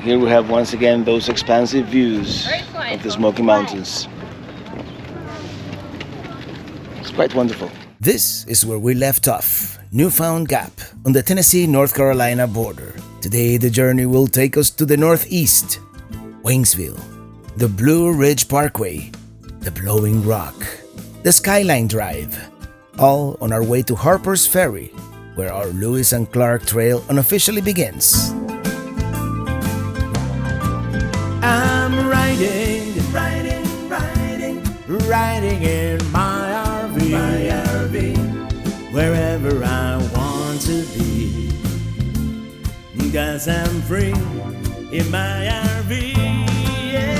here we have once again those expansive views of the Smoky Mountains. It's quite wonderful. This is where we left off, Newfound Gap, on the Tennessee-North Carolina border. Today the journey will take us to the northeast, Waynesville, the Blue Ridge Parkway, the Blowing Rock, the Skyline Drive, all on our way to Harper's Ferry, where our Lewis and Clark Trail unofficially begins. I'm riding in my RV, wherever I want to be, 'cause I'm free in my RV. Yeah.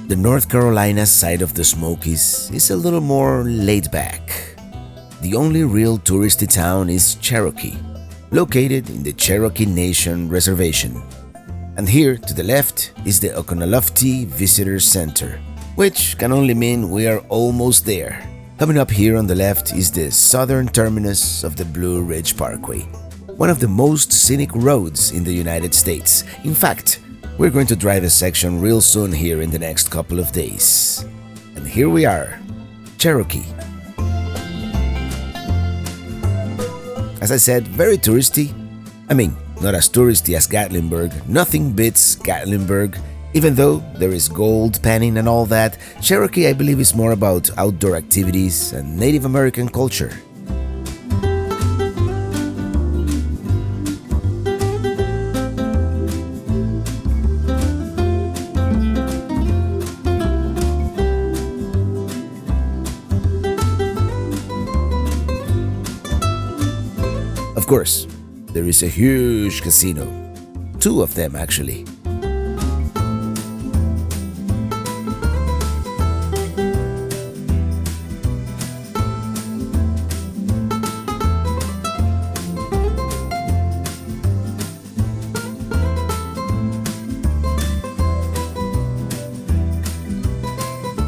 The North Carolina side of the Smokies is a little more laid back. The only real touristy town is Cherokee, located in the Cherokee Nation Reservation. And here to the left is the Oconaluftee Visitor Center, which can only mean we are almost there. Coming up here on the left is the southern terminus of the Blue Ridge Parkway, one of the most scenic roads in the United States. In fact, we're going to drive a section real soon here in the next couple of days. And here we are, Cherokee. As I said, very touristy. I mean, not as touristy as Gatlinburg. Nothing beats Gatlinburg. Even though there is gold panning and all that, Cherokee I believe is more about outdoor activities and Native American culture. Of course, there is a huge casino. 2 of them actually.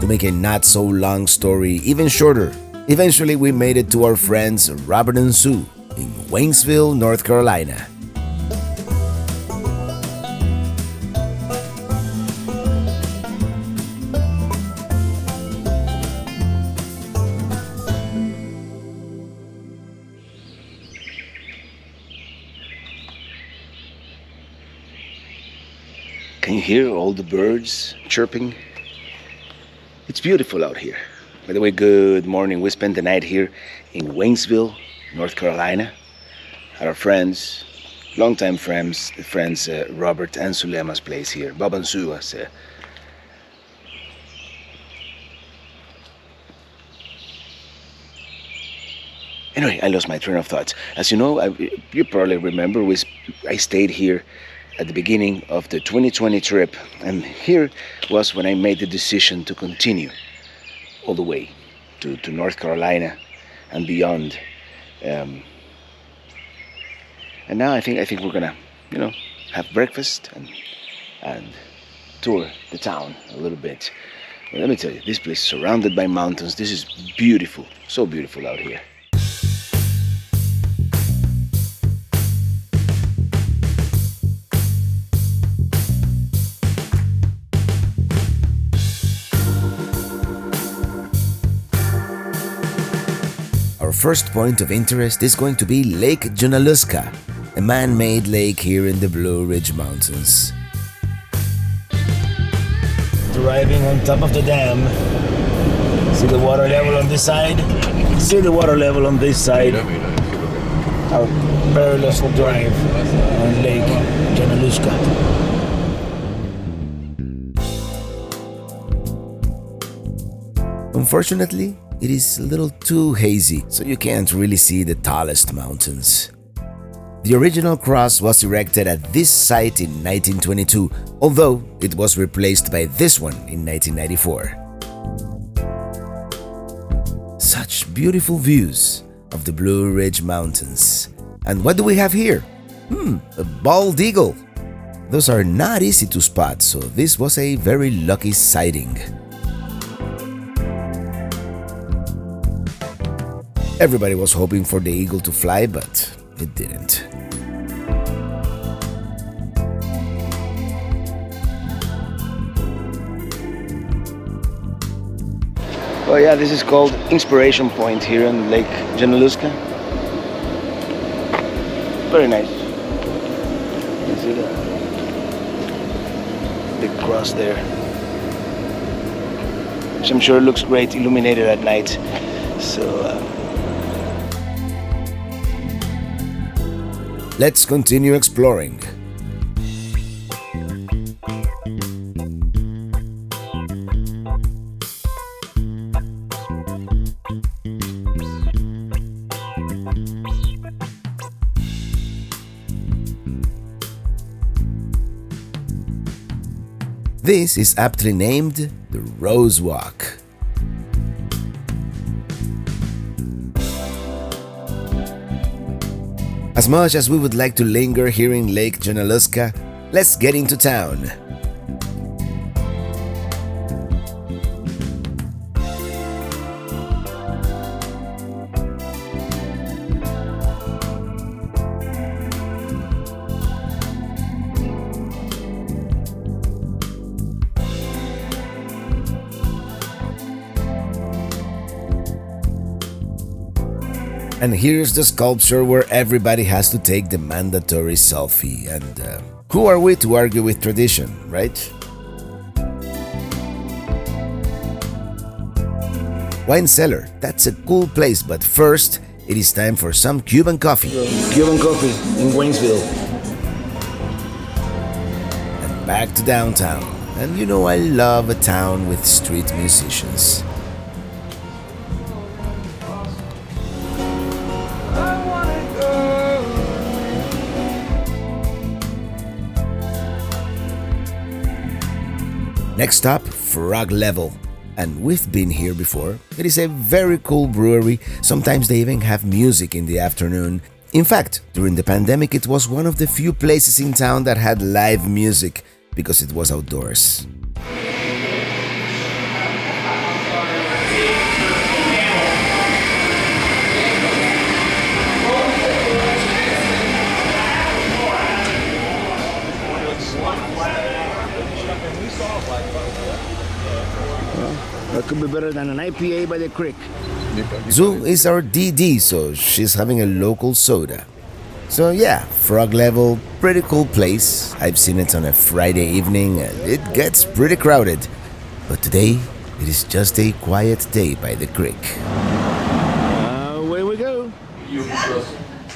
To make a not so long story even shorter, eventually we made it to our friends Robert and Sue in Waynesville, North Carolina. Can you hear all the birds chirping? It's beautiful out here. By the way, good morning. We spent the night here in Waynesville, North Carolina, at our friends, longtime friends, Robert and Sulema's place here, Bob and Sue. Anyway, I lost my train of thoughts. As you know, you probably remember, I stayed here at the beginning of the 2020 trip, and here was when I made the decision to continue all the way to North Carolina and beyond. And now I think we're gonna, have breakfast and tour the town a little bit. But let me tell you, this place is surrounded by mountains. This is beautiful, so beautiful out here. Our first point of interest is going to be Lake Junaluska, a man-made lake here in the Blue Ridge Mountains. Driving on top of the dam. See the water level on this side? See the water level on this side? Our perilous drive on Lake Junaluska. Unfortunately, it is a little too hazy, so you can't really see the tallest mountains. The original cross was erected at this site in 1922, although it was replaced by this one in 1994. such beautiful views of the Blue Ridge Mountains. And what do we have here? A bald eagle. Those are not easy to spot, so this was a very lucky sighting. Everybody was hoping for the eagle to fly, but it didn't. Oh yeah, this is called Inspiration Point here in Lake Junaluska. Very nice. You see the big cross there, which I'm sure looks great illuminated at night. So let's continue exploring. This is aptly named the Rose Walk. As much as we would like to linger here in Lake Junaluska, let's get into town. And here's the sculpture where everybody has to take the mandatory selfie. And who are we to argue with tradition, right? Wine cellar, that's a cool place, but first it is time for some Cuban coffee. Cuban coffee in Waynesville. And back to downtown. And you know I love a town with street musicians. Next stop, Frog Level. And we've been here before. It is a very cool brewery. Sometimes they even have music in the afternoon. In fact, during the pandemic, it was one of the few places in town that had live music because it was outdoors. That could be better than an IPA by the creek. Zoo is our DD, so she's having a local soda. So yeah, Frog Level, pretty cool place. I've seen it on a Friday evening and it gets pretty crowded. But today, it is just a quiet day by the creek. Away we go.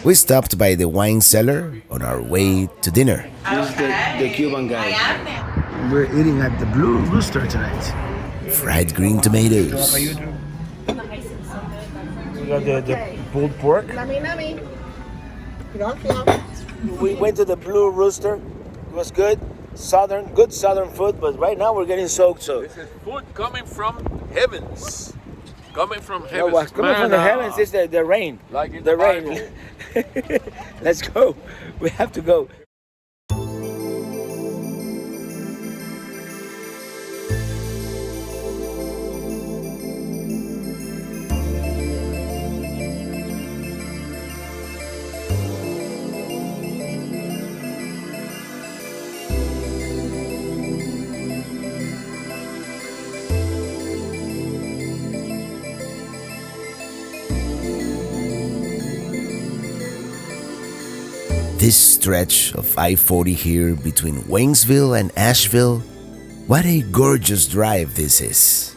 We stopped by the wine cellar on our way to dinner. This is the Cuban guy. We're eating at the Blue Rooster tonight. Fried green tomatoes. We got the pulled pork. We went to the Blue Rooster. It was good. Good southern food, but right now we're getting soaked. So this is food coming from heavens. Coming from no, heavens. what's coming from the heavens is the rain. Like in the the rain. Let's go. We have to go. This stretch of I-40 here between Waynesville and Asheville, what a gorgeous drive this is.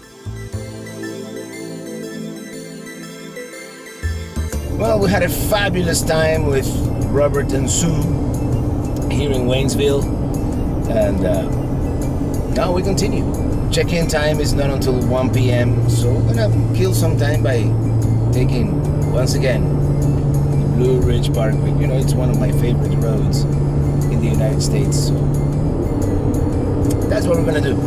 Well, we had a fabulous time with Robert and Sue here in Waynesville, and now we continue. Check-in time is not until 1 p.m., so we're gonna kill some time by taking, once again, Blue Ridge Parkway. You know, it's one of my favorite roads in the United States, so that's what we're gonna do.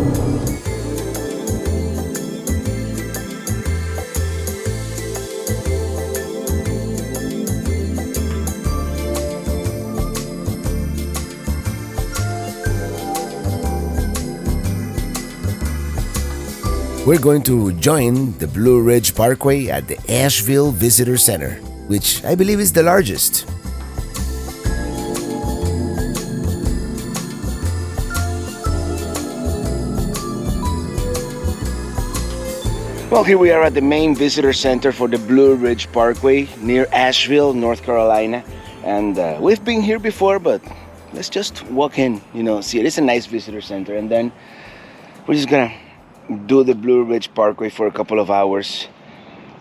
We're going to join the Blue Ridge Parkway at the Asheville Visitor Center, which I believe is the largest. Well, here we are at the main visitor center for the Blue Ridge Parkway near Asheville, North Carolina. And we've been here before, but let's just walk in, see it is a nice visitor center. And then we're just gonna do the Blue Ridge Parkway for a couple of hours.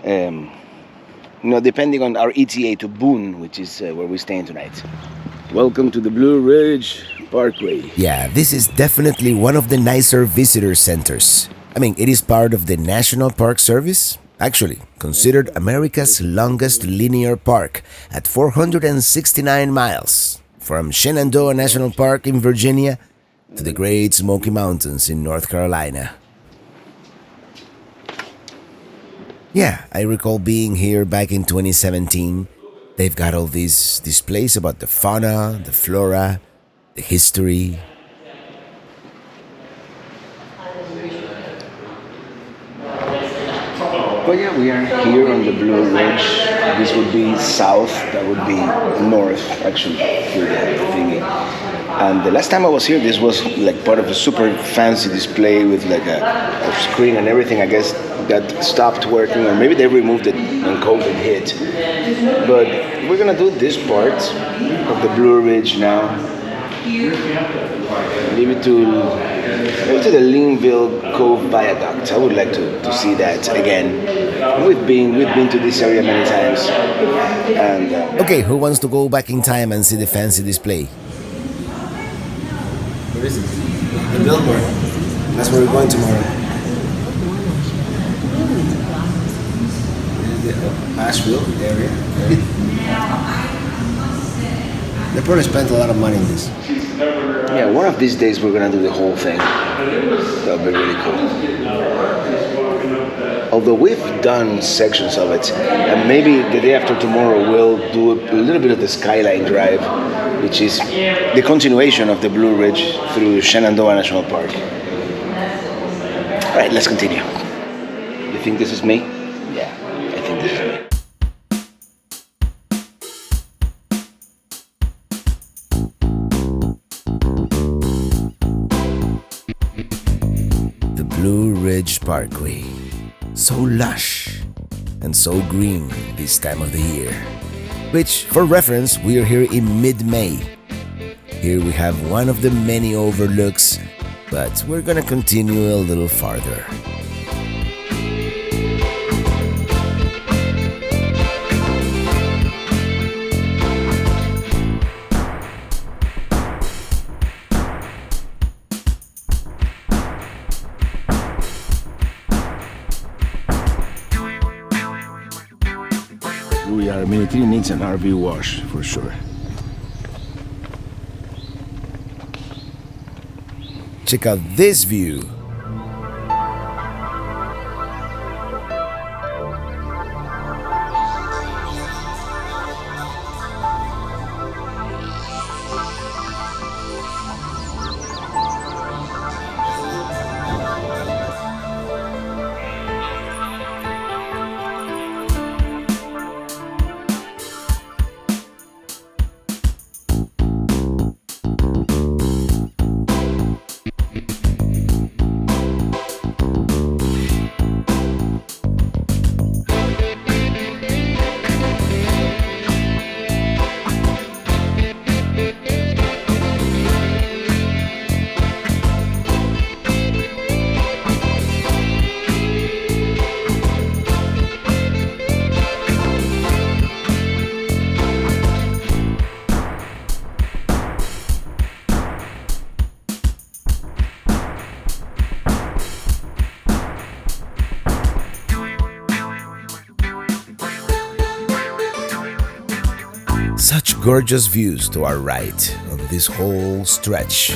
Depending on our ETA to Boone, which is where we're staying tonight. Welcome to the Blue Ridge Parkway. Yeah, this is definitely one of the nicer visitor centers. I mean, it is part of the National Park Service, actually considered America's longest linear park at 469 miles, from Shenandoah National Park in Virginia to the Great Smoky Mountains in North Carolina. Yeah, I recall being here back in 2017. They've got all these displays about the fauna, the flora, the history. Well, yeah, we are here on the Blue Ridge. This would be south, that would be north, actually, here the thingy. And the last time I was here, this was like part of a super fancy display with like a screen and everything. I guess that stopped working, or maybe they removed it when COVID hit. But we're gonna do this part of the Blue Ridge now. Maybe to the Linville Cove Viaduct. I would like to see that again. We've been to this area many times. And Okay, who wants to go back in time and see the fancy display? What is it? The billboard. That's where we're going tomorrow. The Asheville area. They probably spent a lot of money on this. Yeah, one of these days we're gonna do the whole thing. That'll be really cool. Although we've done sections of it, and maybe the day after tomorrow we'll do a little bit of the Skyline Drive, which is the continuation of the Blue Ridge through Shenandoah National Park. All right, let's continue. You think this is me? Yeah, I think this is me. Blue Ridge Parkway. So lush and so green this time of the year. Which, for reference, we are here in mid-May. Here we have one of the many overlooks, but we're gonna continue a little farther. We are military needs an RV wash for sure. Check out this view. Such gorgeous views to our right on this whole stretch.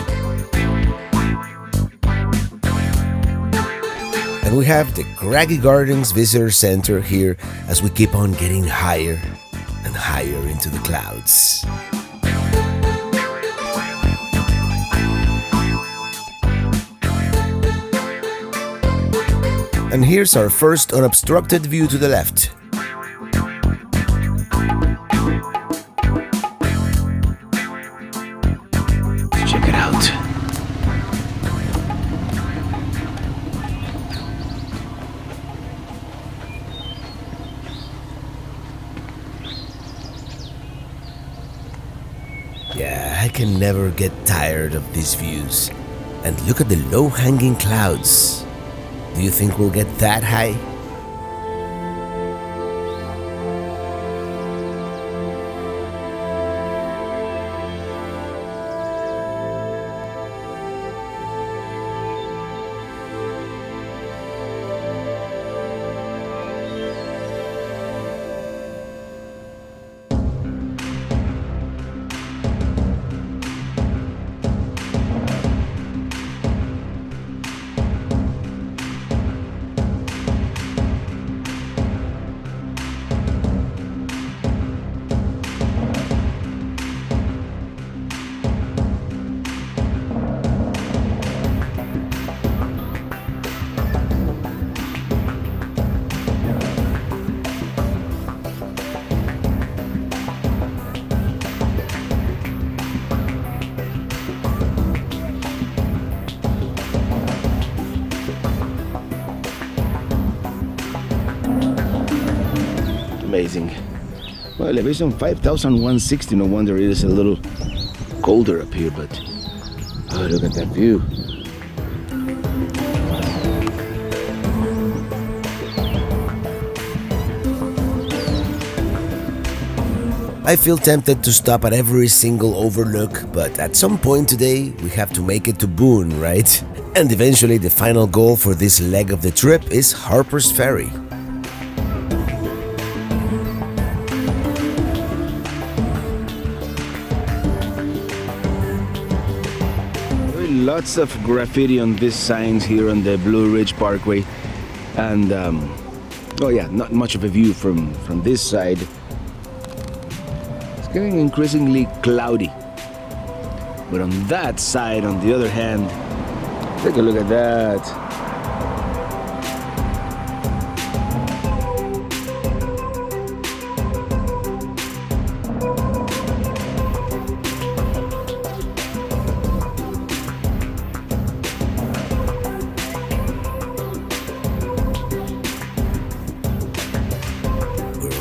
And we have the Craggy Gardens Visitor Center here as we keep on getting higher and higher into the clouds. And here's our first unobstructed view to the left. Check it out. Yeah, I can never get tired of these views. And look at the low-hanging clouds. Do you think we'll get that high? Amazing. Well, elevation 5,160. No wonder it is a little colder up here, but oh, look at that view. I feel tempted to stop at every single overlook, but at some point today we have to make it to Boone, right? And eventually the final goal for this leg of the trip is Harper's Ferry. Lots of graffiti on these signs here on the Blue Ridge Parkway, and oh yeah, not much of a view from this side. It's getting increasingly cloudy, but on that side, on the other hand, take a look at that.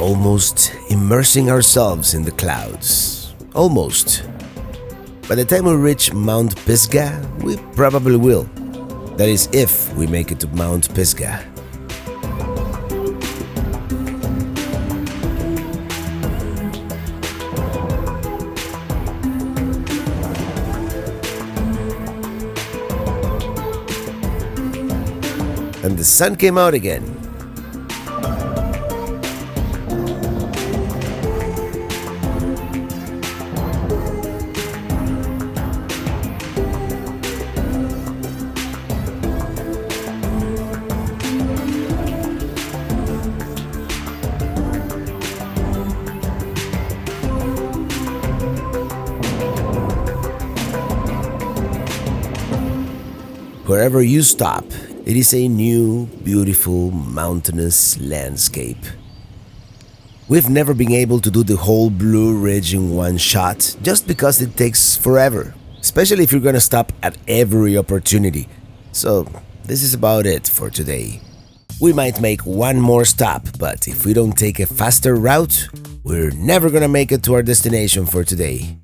Almost immersing ourselves in the clouds. Almost. By the time we reach Mount Pisgah, we probably will. That is, if we make it to Mount Pisgah. And the sun came out again. Wherever you stop, it is a new, beautiful, mountainous landscape. We've never been able to do the whole Blue Ridge in one shot just because it takes forever, especially if you're gonna stop at every opportunity. So, this is about it for today. We might make one more stop, but if we don't take a faster route, we're never gonna make it to our destination for today.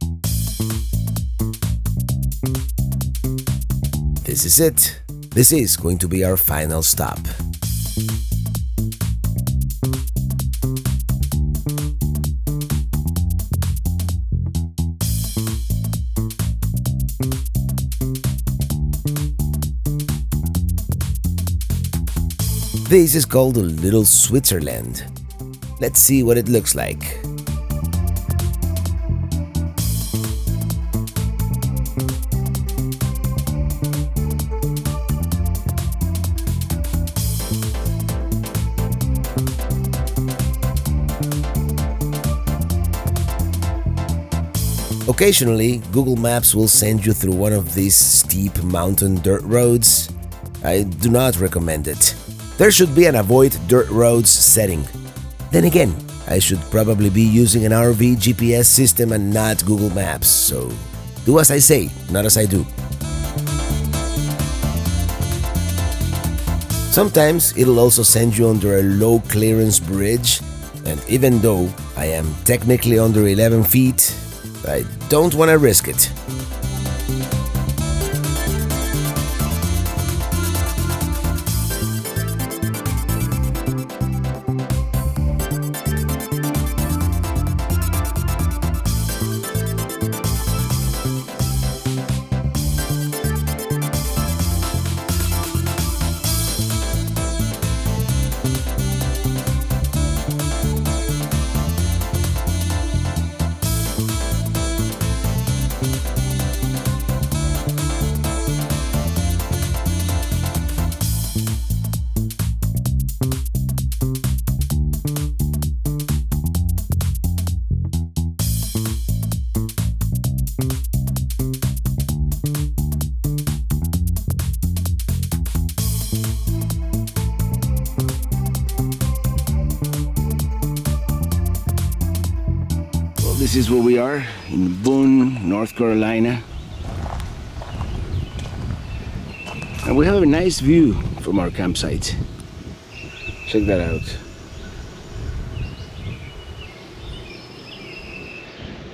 This is it. This is going to be our final stop. This is called a Little Switzerland. Let's see what it looks like. Occasionally, Google Maps will send you through one of these steep mountain dirt roads. I do not recommend it. There should be an avoid dirt roads setting. Then again, I should probably be using an RV GPS system and not Google Maps, so do as I say, not as I do. Sometimes it'll also send you under a low clearance bridge, and even though I am technically under 11 feet, I don't want to risk it. This is where we are, in Boone, North Carolina. And we have a nice view from our campsite. Check that out.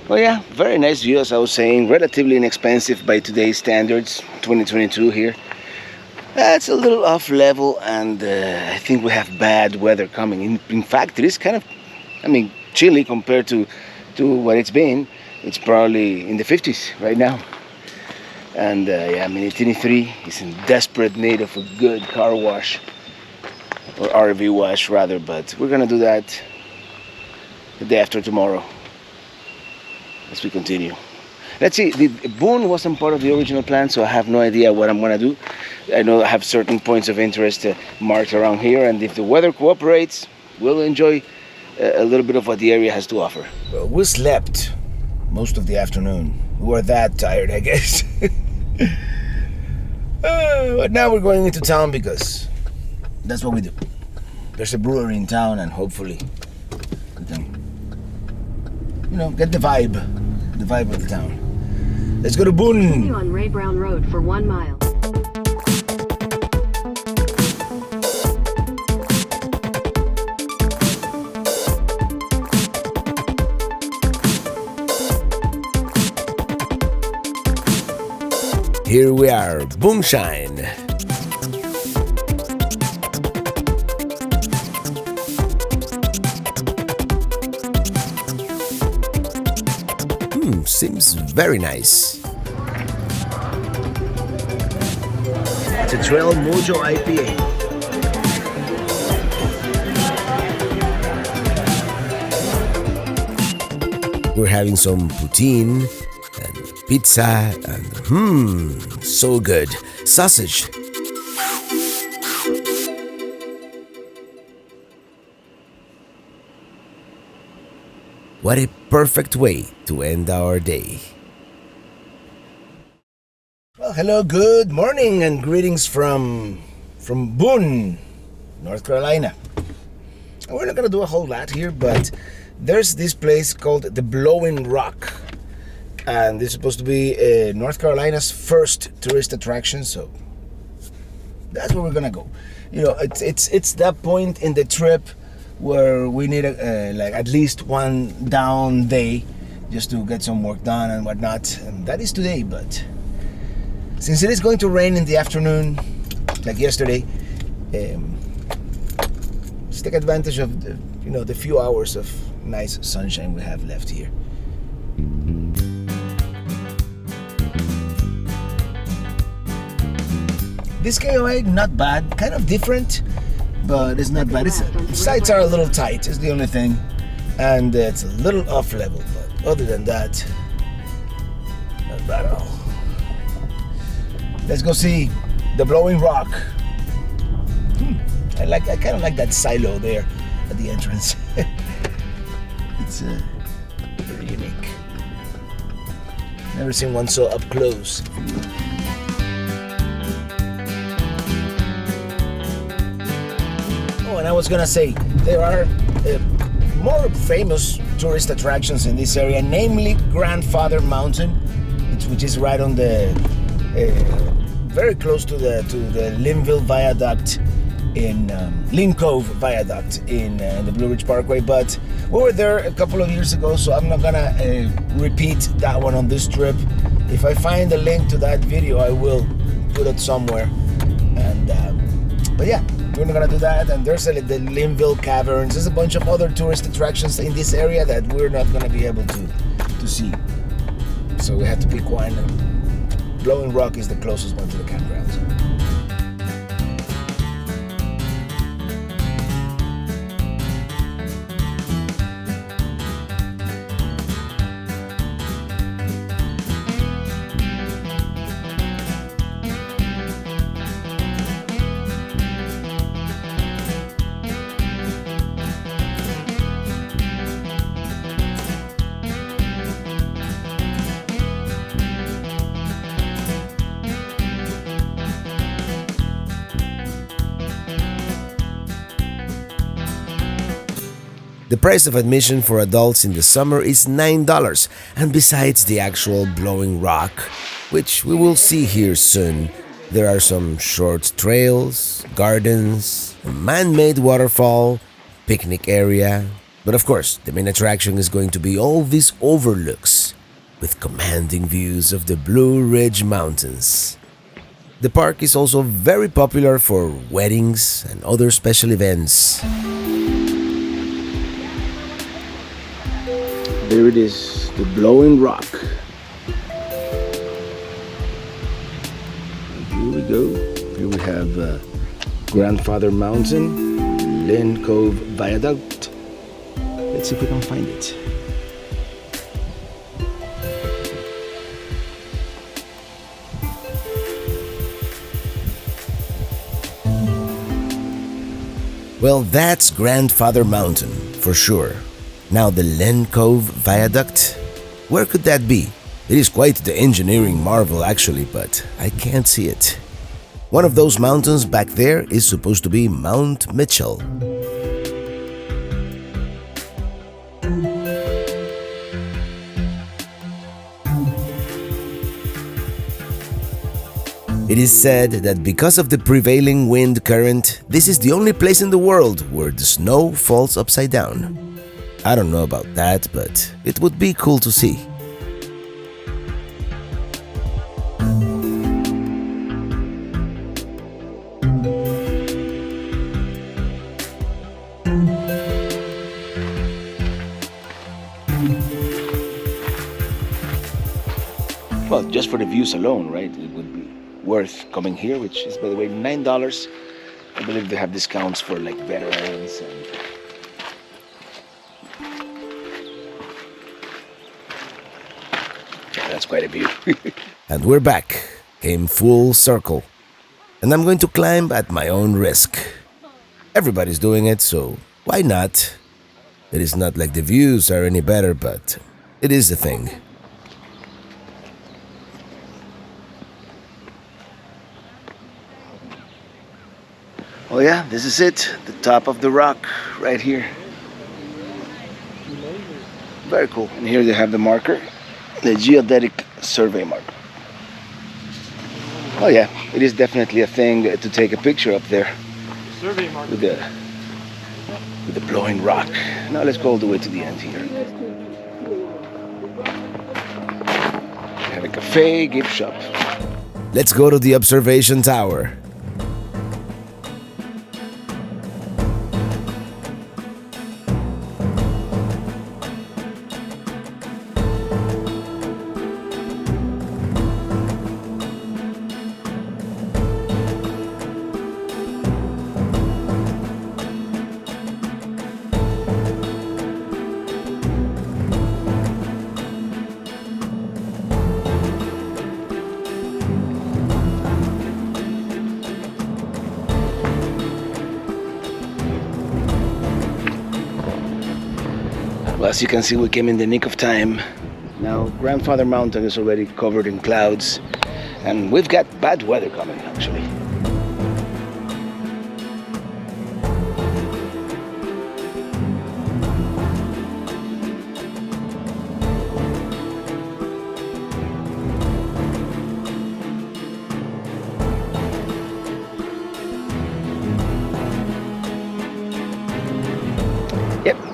Oh yeah, very nice view, as I was saying. Relatively inexpensive by today's standards, 2022 here. It's a little off level, and I think we have bad weather coming. In fact, it is kind of, chilly compared to what it's been. It's probably in the 50s right now. And yeah, Mini 3 is in desperate need of a good car wash, or RV wash rather, but we're gonna do that the day after tomorrow as we continue. Let's see, the Boone wasn't part of the original plan, so I have no idea what I'm gonna do. I know I have certain points of interest marked around here, and if the weather cooperates, we'll enjoy a little bit of what the area has to offer. Well, we slept most of the afternoon. We were that tired, I guess. But now we're going into town because that's what we do. There's a brewery in town, and hopefully we can, get the vibe of the town. Let's go to Boone. Continue on Ray Brown Road for 1 mile. Here we are, Booneshine. Seems very nice. It's a Trail Mojo IPA. We're having some poutine and pizza and so good. Sausage. What a perfect way to end our day. Well, hello, good morning, and greetings from Boone, North Carolina. We're not gonna do a whole lot here, but there's this place called the Blowing Rock, and it's supposed to be North Carolina's first tourist attraction. So that's where we're gonna go. It's that point in the trip where we need like at least one down day just to get some work done and whatnot, and that is today. But since it is going to rain in the afternoon, like yesterday, let's take advantage of the few hours of nice sunshine we have left here. This KOA, not bad, kind of different, but it's not bad. Sights are a little tight, is the only thing, and it's a little off level, but other than that, not bad at all. Let's go see the Blowing Rock. I kind of like that silo there at the entrance. It's very unique. Never seen one so up close. and I was gonna say, there are more famous tourist attractions in this area, namely Grandfather Mountain, which is right on the, very close to the Linville Viaduct in Lynn Cove Viaduct in the Blue Ridge Parkway. But we were there a couple of years ago, so I'm not gonna repeat that one on this trip. If I find a link to that video, I will put it somewhere. And but yeah, we're not gonna do that. And there's the Linville Caverns. There's a bunch of other tourist attractions in this area that we're not gonna be able to see. So we had to pick one. Blowing Rock is the closest one to the campground. The price of admission for adults in the summer is $9, and besides the actual Blowing Rock, which we will see here soon, there are some short trails, gardens, a man-made waterfall, picnic area, but of course, the main attraction is going to be all these overlooks with commanding views of the Blue Ridge Mountains. The park is also very popular for weddings and other special events. There it is, the Blowing Rock. Here we go. Here we have Grandfather Mountain, Lynn Cove Viaduct. Let's see if we can find it. Well, that's Grandfather Mountain, for sure. Now the Lynn Cove Viaduct? Where could that be? It is quite the engineering marvel actually, but I can't see it. One of those mountains back there is supposed to be Mount Mitchell. It is said that because of the prevailing wind current, this is the only place in the world where the snow falls upside down. I don't know about that, but it would be cool to see. Well, just for the views alone, right? It would be worth coming here, which is, by the way, $9. I believe they have discounts for like veterans and that's quite a view. And we're back, came full circle. And I'm going to climb at my own risk. Everybody's doing it, so why not? It is not like the views are any better, but it is a thing. Oh yeah, this is it, the top of the rock right here. Very cool. And here they have the marker, the geodetic survey marker. Oh yeah, it is definitely a thing to take a picture up there with the blowing rock. Now let's go all the way to the end here. We have a cafe, gift shop. Let's go to the observation tower. Well, as you can see, we came in the nick of time. Now, Grandfather Mountain is already covered in clouds, and we've got bad weather coming, actually.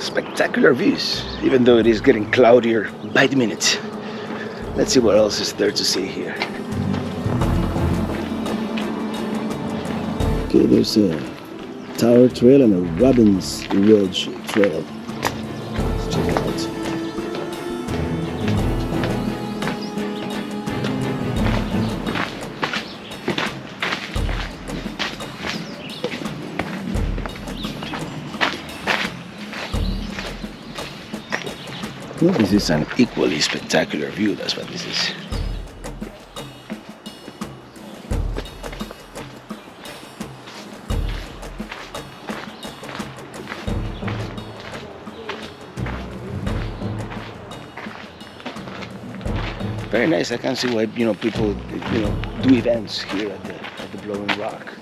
spectacular views, even though it is getting cloudier by the minute. Let's see what else is there to see here. Okay, there's a Tower Trail and a Robbins Ridge Trail. Let's check it out. Well, this is an equally spectacular view, that's what this is. Very nice. I can see why people do events here at the Blowing Rock.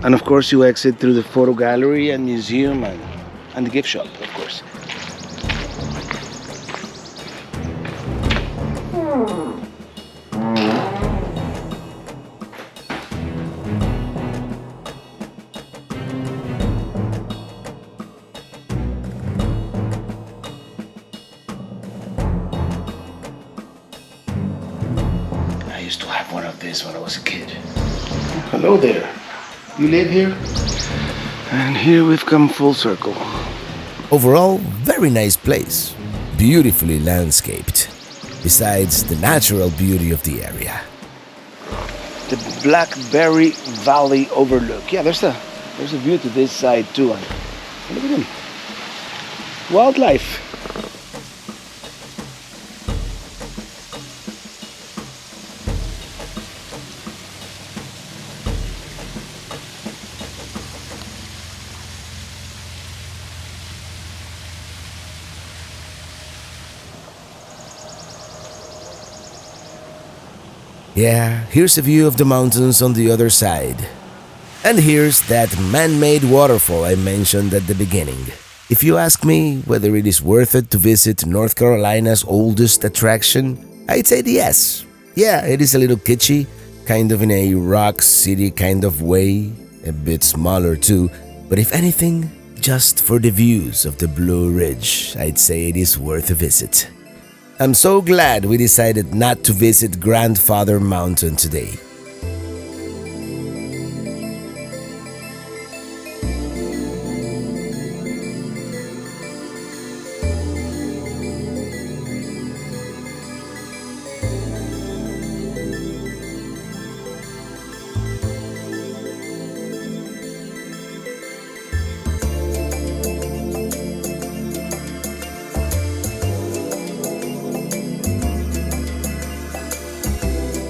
And of course you exit through the photo gallery and museum and the gift shop, of course. I used to have one of these when I was a kid. Hello there. You live here? And here we've come full circle. Overall, very nice place, beautifully landscaped, besides the natural beauty of the area. The Blackberry Valley Overlook. Yeah, there's a view to this side too. And look at him. Wildlife. Yeah, here's a view of the mountains on the other side. And here's that man-made waterfall I mentioned at the beginning. If you ask me whether it is worth it to visit North Carolina's oldest attraction, I'd say yes. Yeah, it is a little kitschy, kind of in a rock city kind of way, a bit smaller too, but if anything, just for the views of the Blue Ridge, I'd say it is worth a visit. I'm so glad we decided not to visit Grandfather Mountain today.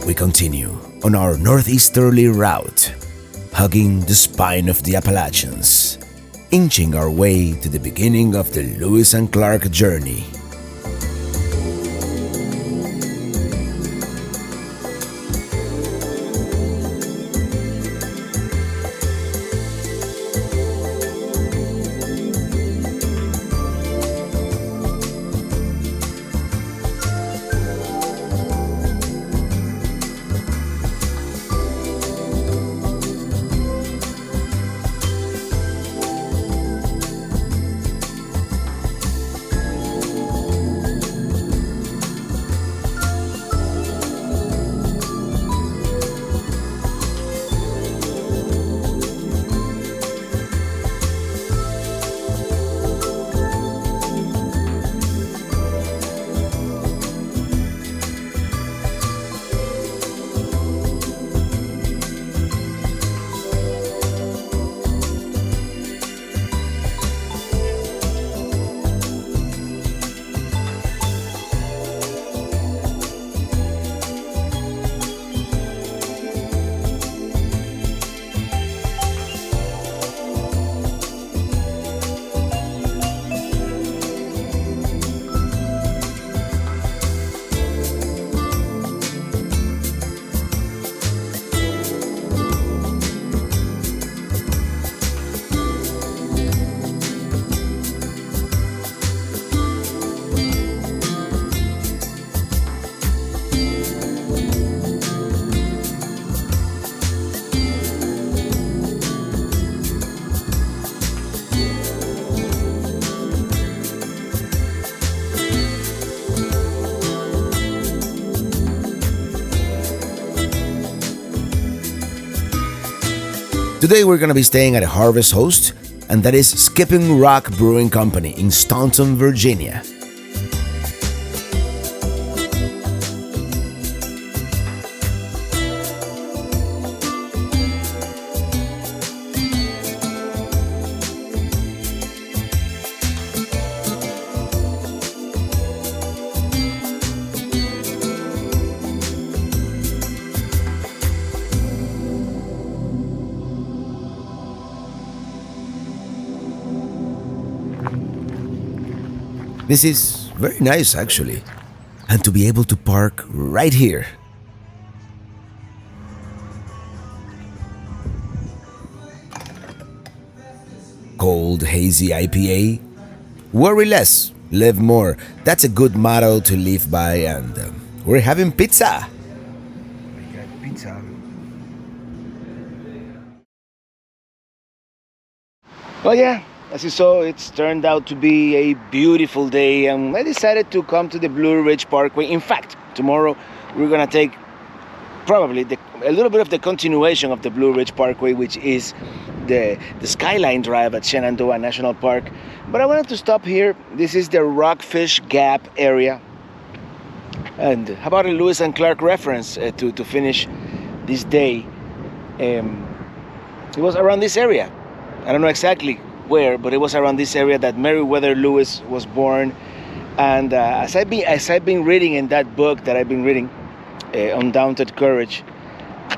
We continue on our northeasterly route, hugging the spine of the Appalachians, inching our way to the beginning of the Lewis and Clark journey. Today we're gonna be staying at a Harvest Host, and that is Skipping Rock Brewing Company in Staunton, Virginia. This is very nice actually, and to be able to park right here. Cold, hazy IPA. Worry less, live more. That's a good motto to live by, and we're having pizza. We got pizza. Well, yeah, as you saw, it's turned out to be a beautiful day, and I decided to come to the Blue Ridge Parkway. In fact, tomorrow we're gonna take probably a little bit of the continuation of the Blue Ridge Parkway, which is the Skyline Drive at Shenandoah National Park. But I wanted to stop here. This is the Rockfish Gap area. And how about a Lewis and Clark reference to finish this day? It was around this area. I don't know exactly where, but it was around this area that Meriwether Lewis was born. And as I've been reading in that book that I've been reading, Undaunted Courage,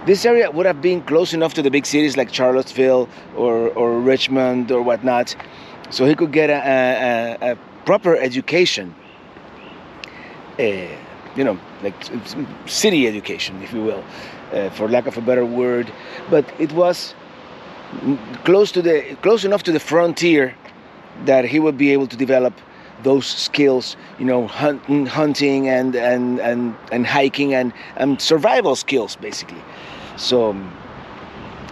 this area would have been close enough to the big cities like Charlottesville or Richmond or whatnot, so he could get a proper education, like city education, if you will, for lack of a better word. But it was close enough to the frontier that he would be able to develop those skills, hunting and hiking and survival skills, basically. So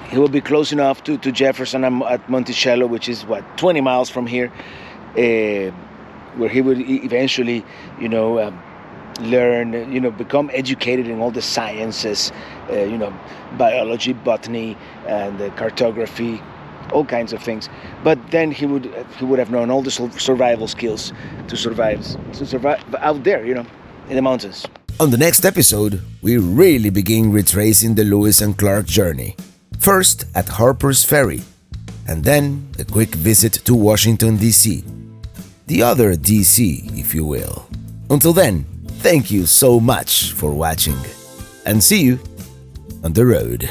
he will be close enough to Jefferson at Monticello, which is 20 miles from here, where he would eventually, learn, become educated in all the sciences, biology, botany, and cartography, all kinds of things. But then he would have known all the survival skills to survive out there, in the mountains. On the next episode, we really begin retracing the Lewis and Clark journey. First at Harper's Ferry, and then a quick visit to Washington, D.C. The other D.C., if you will. Until then, thank you so much for watching, and see you on the road.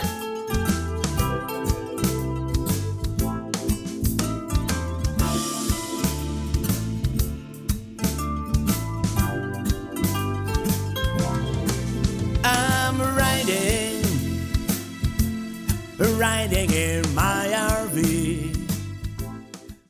I'm riding in my